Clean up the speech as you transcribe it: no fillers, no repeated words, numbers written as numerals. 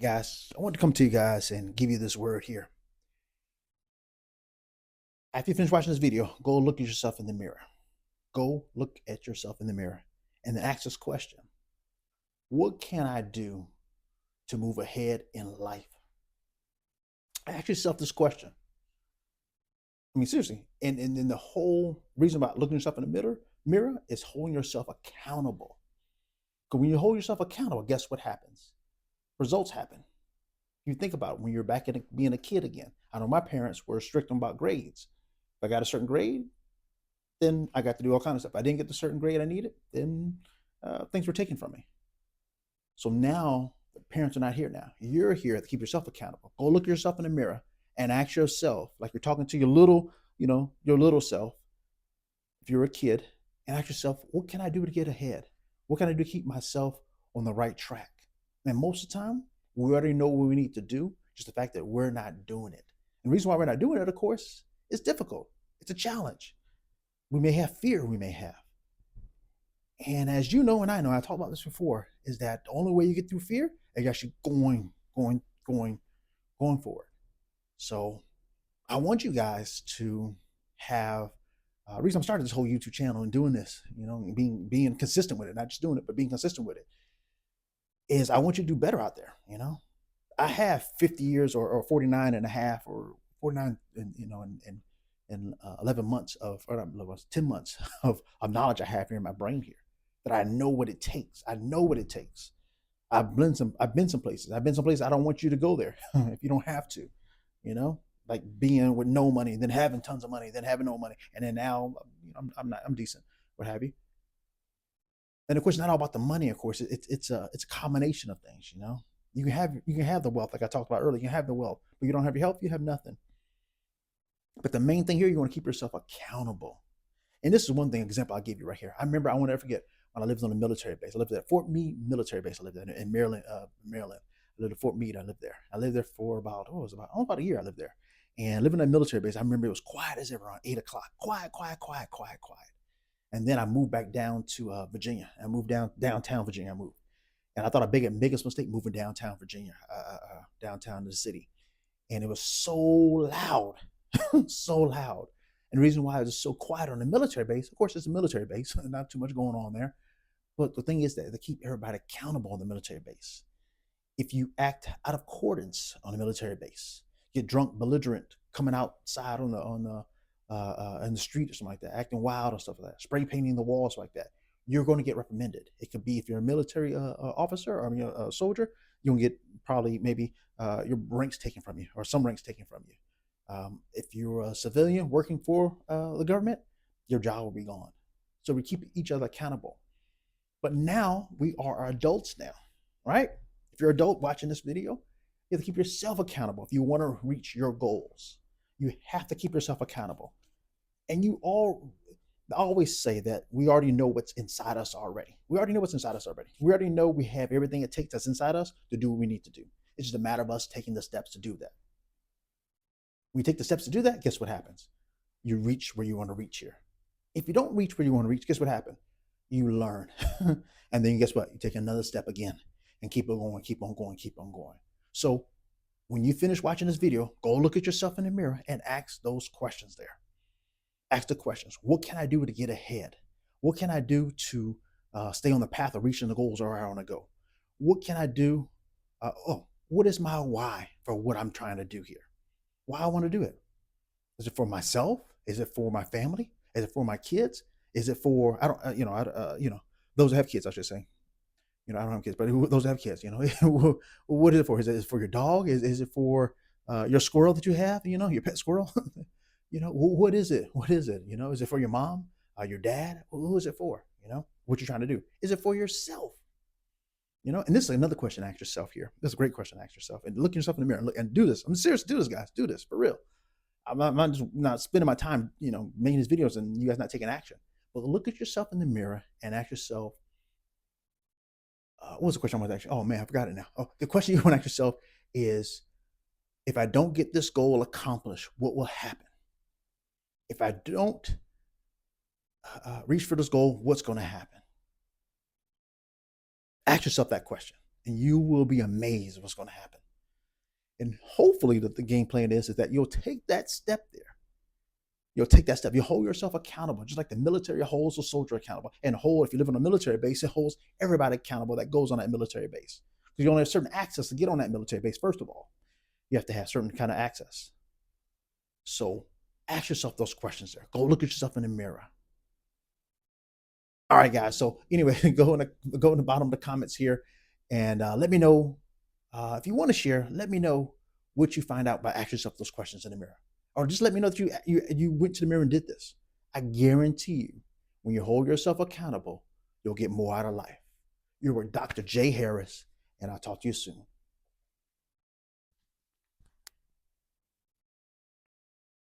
Guys, I want to come to you guys and give you this word here. After you finish watching this video, go look at yourself in the mirror. Go look at yourself in the mirror and then ask this question. What can I do to move ahead in life? Ask yourself this question. I mean, seriously. And then the whole reason about looking yourself in the mirror is holding yourself accountable. Because when you hold yourself accountable, guess what happens? Results happen. You think about it when you're back in being a kid again. I know my parents were strict about grades. If I got a certain grade, then I got to do all kinds of stuff. If I didn't get the certain grade I needed, then things were taken from me. So now the parents are not here now. You're here to keep yourself accountable. Go look yourself in the mirror and ask yourself, like you're talking to your little, your little self, if you're a kid, and ask yourself, what can I do to get ahead? What can I do to keep myself on the right track? And most of the time, we already know what we need to do, just the fact that we're not doing it. And the reason why we're not doing it, of course, is difficult. It's a challenge. We may have fear, we may have. And as you know, and I know, I talked about this before, is that the only way you get through fear is actually going forward. So I want you guys to have the reason I'm starting this whole YouTube channel and doing this, being consistent with it, not just doing it, but being consistent with it, is I want you to do better out there. I have 50 years or 49 and a half or 49, in 11 months or 10 months of knowledge I have here in my brain here, that I know what it takes. I know what it takes. I've been some places. I've been some places I don't want you to go there if you don't have to, like being with no money, then having tons of money, then having no money, and then now I'm decent, what have you. And of course, not all about the money. Of course, it's a combination of things. You can have the wealth, like I talked about earlier. You can have the wealth, but you don't have your health, you have nothing. But the main thing here, you want to keep yourself accountable. And this is one thing example I'll give you right here. I remember, I won't ever forget, when I lived on a military base. I lived at Fort Meade military base. I lived there in Maryland. Maryland. I lived at Fort Meade. I lived there. I lived there for about a year. I lived there, and living at a military base. I remember it was quiet as ever around 8 o'clock. Quiet, quiet, quiet, quiet, quiet. And then I moved back down to Virginia. I moved downtown Virginia. I moved, and I thought I biggest mistake moving downtown Virginia, downtown to the city, and it was so loud, so loud. And the reason why it was so quiet on the military base, of course, it's a military base, not too much going on there. But the thing is that they keep everybody accountable on the military base. If you act out of accordance on the military base, get drunk, belligerent, coming outside in the street or something like that, acting wild or stuff like that, spray painting the walls like that, you're going to get reprimanded. It could be, if you're a military officer or a soldier, you'll get probably maybe your ranks taken from you, or some ranks taken from you. If you're a civilian working for the government, your job will be gone. So we keep each other accountable. But now we are adults now, right? If you're an adult watching this video, you have to keep yourself accountable. If you want to reach your goals, you have to keep yourself accountable. And I always say that we already know what's inside us already. We already know what's inside us already. We already know we have everything it takes that's inside us to do what we need to do. It's just a matter of us taking the steps to do that. When you take the steps to do that, guess what happens? You reach where you want to reach here. If you don't reach where you want to reach, guess what happens? You learn. And then guess what? You take another step again and keep on going, keep on going, keep on going. So when you finish watching this video, go look at yourself in the mirror and ask those questions there. Ask the questions. What can I do to get ahead? What can I do to stay on the path of reaching the goals where I want to go? What can I do? What is my why for what I'm trying to do here? Why I want to do it? Is it for myself? Is it for my family? Is it for my kids? Is it for, I don't, those that have kids, I should say. I don't have kids, but those that have kids, what is it for? Is it for your dog? Is it for your squirrel that you have? Your pet squirrel. What is it? What is it? Is it for your mom, your dad? Who is it for? What you're trying to do? Is it for yourself? And this is another question to ask yourself here. This is a great question to ask yourself, and look yourself in the mirror and look and do this. I'm serious. Do this, guys. Do this for real. I'm not just not spending my time, making these videos and you guys not taking action. But look at yourself in the mirror and ask yourself, what was the question I want to ask you? Oh man, I forgot it now. Oh, the question you want to ask yourself is, if I don't get this goal accomplished, what will happen? If I don't reach for this goal, what's going to happen? Ask yourself that question, and you will be amazed what's going to happen. And hopefully, the game plan is that you'll take that step there. You'll take that step. You hold yourself accountable, just like the military holds a soldier accountable. And if you live on a military base, it holds everybody accountable that goes on that military base. Because you only have certain access to get on that military base, first of all. You have to have certain kind of access. So ask yourself those questions there. Go look at yourself in the mirror. All right, guys. So anyway, go in the bottom of the comments here and let me know if you want to share. Let me know what you find out by asking yourself those questions in the mirror, or just let me know that you went to the mirror and did this. I guarantee you, when you hold yourself accountable, you'll get more out of life. You were Dr. J. Harris, and I'll talk to you soon.